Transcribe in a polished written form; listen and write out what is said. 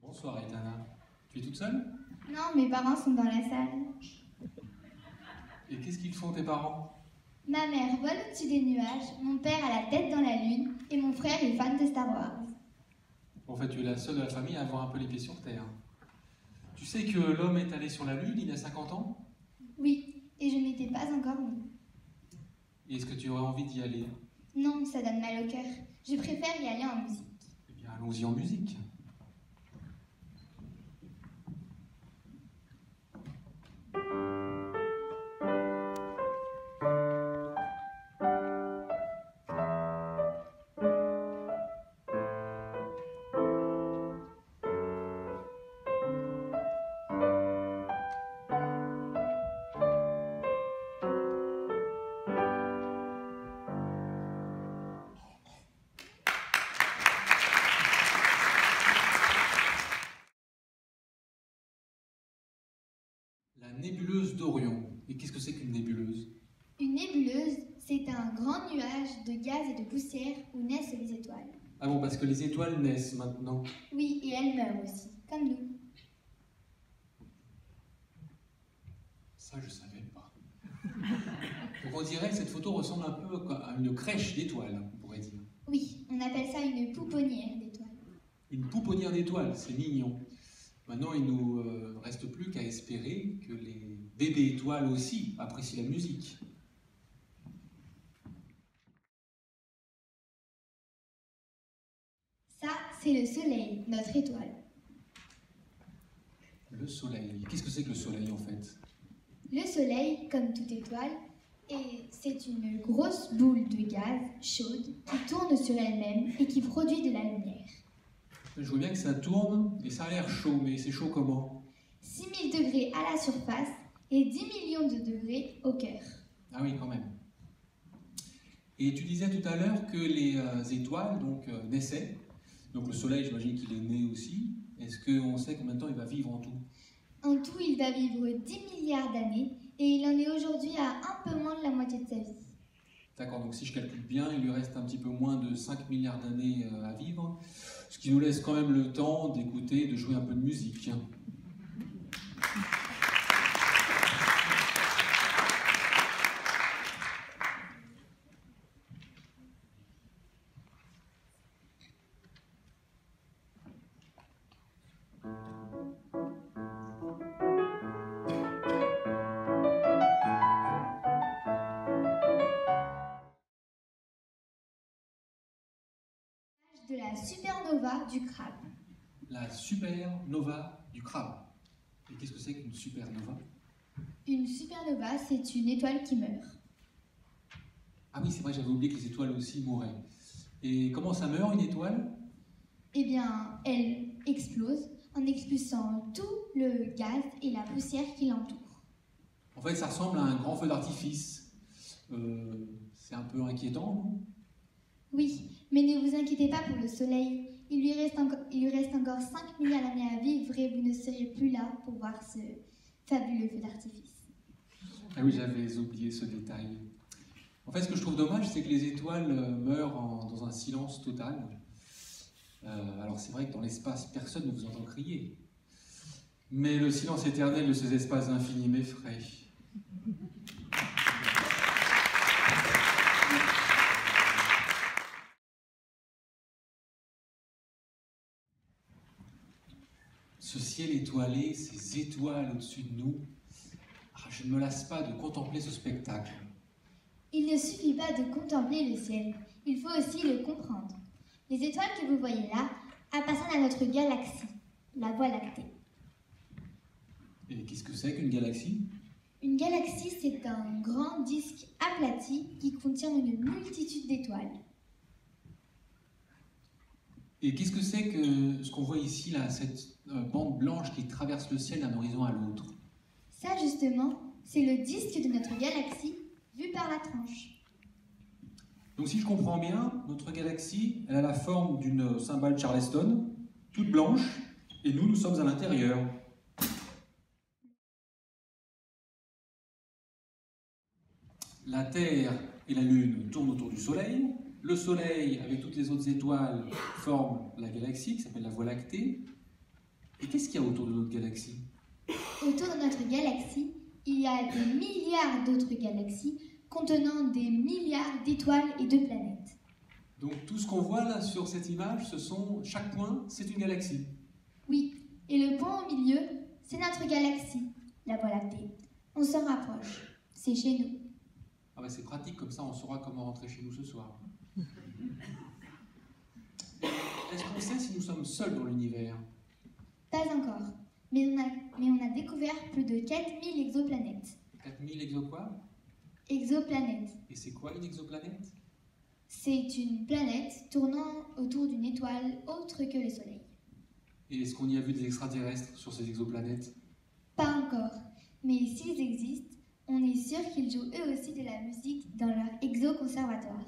Bonsoir Aitana. Tu es toute seule? Non, mes parents sont dans la salle. Et qu'est-ce qu'ils font tes parents? Ma mère vole au-dessus des nuages, mon père a la tête dans la lune et mon frère est fan de Star Wars. En fait, tu es la seule de la famille à avoir un peu les pieds sur terre. Tu sais que l'homme est allé sur la Lune il y a 50 ans? Oui, et je n'étais pas encore née. Et est-ce que tu aurais envie d'y aller? Non, ça donne mal au cœur. Je préfère y aller en musique. Eh bien, allons-y en musique. La nébuleuse d'Orion. Et qu'est-ce que c'est qu'une nébuleuse? Une nébuleuse, c'est un grand nuage de gaz et de poussière où naissent les étoiles. Ah bon, parce que les étoiles naissent maintenant. Oui, et elles meurent aussi, comme nous. Ça, je savais pas. Donc on dirait que cette photo ressemble un peu à une crèche d'étoiles, on pourrait dire. Oui, on appelle ça une pouponnière d'étoiles. Une pouponnière d'étoiles, c'est mignon. Maintenant, il ne nous reste plus qu'à espérer que les bébés étoiles aussi apprécient la musique. Ça, c'est le soleil, notre étoile. Le soleil. Qu'est-ce que c'est que le soleil en fait? Le soleil, comme toute étoile, c'est une grosse boule de gaz chaude qui tourne sur elle-même et qui produit de la lumière. Je vois bien que ça tourne et ça a l'air chaud, mais c'est chaud comment? 6000 degrés à la surface et 10 millions de degrés au cœur. Ah oui, quand même. Et tu disais tout à l'heure que les étoiles naissaient. Donc le soleil, j'imagine qu'il est né aussi. Est-ce qu'on sait combien de temps il va vivre en tout? En tout, il va vivre 10 milliards d'années et il en est aujourd'hui à un peu moins de la moitié de sa vie. D'accord, donc si je calcule bien, il lui reste un petit peu moins de 5 milliards d'années à vivre, ce qui nous laisse quand même le temps d'écouter, de jouer un peu de musique. De la supernova du crabe. La supernova du crabe. Et qu'est-ce que c'est qu'une supernova? Une supernova, c'est une étoile qui meurt. Ah oui, c'est vrai, j'avais oublié que les étoiles aussi mouraient. Et comment ça meurt, une étoile? Eh bien, elle explose en expulsant tout le gaz et la poussière qui l'entoure. En fait, ça ressemble à un grand feu d'artifice. C'est un peu inquiétant, non? Oui, mais ne vous inquiétez pas pour le soleil. Il lui reste encore 5 milliards d'années à vivre et vous ne serez plus là pour voir ce fabuleux feu d'artifice. Ah oui, j'avais oublié ce détail. En fait, ce que je trouve dommage, c'est que les étoiles meurent dans un silence total. Alors c'est vrai que dans l'espace, personne ne vous entend crier. Mais le silence éternel de ces espaces infinis m'effraie. Ce ciel étoilé, ces étoiles au-dessus de nous, je ne me lasse pas de contempler ce spectacle. Il ne suffit pas de contempler le ciel, il faut aussi le comprendre. Les étoiles que vous voyez là appartiennent à notre galaxie, la Voie lactée. Et qu'est-ce que c'est qu'une galaxie? Une galaxie, c'est un grand disque aplati qui contient une multitude d'étoiles. Et qu'est-ce que c'est que ce qu'on voit ici, là, cette bande blanche qui traverse le ciel d'un horizon à l'autre? Ça, justement, c'est le disque de notre galaxie vu par la tranche. Donc si je comprends bien, notre galaxie, elle a la forme d'une cymbale Charleston, toute blanche, et nous sommes à l'intérieur. La Terre et la Lune tournent autour du Soleil. Le Soleil, avec toutes les autres étoiles, forme la galaxie qui s'appelle la Voie lactée. Et qu'est-ce qu'il y a autour de notre galaxie? Autour de notre galaxie, il y a des milliards d'autres galaxies contenant des milliards d'étoiles et de planètes. Donc tout ce qu'on voit là sur cette image, chaque point, c'est une galaxie. Oui, et le point au milieu, c'est notre galaxie, la Voie lactée. On s'en rapproche, c'est chez nous. Ah bah c'est pratique, comme ça on saura comment rentrer chez nous ce soir. Est-ce qu'on sait si nous sommes seuls dans l'univers? Pas encore, mais on a découvert plus de 4000 exoplanètes. 4000 exo quoi? Exoplanètes. Et c'est quoi une exoplanète? C'est une planète tournant autour d'une étoile autre que le Soleil. Et est-ce qu'on y a vu des extraterrestres sur ces exoplanètes? Pas encore, mais s'ils existent, on est sûr qu'ils jouent eux aussi de la musique dans leur exo-conservatoire.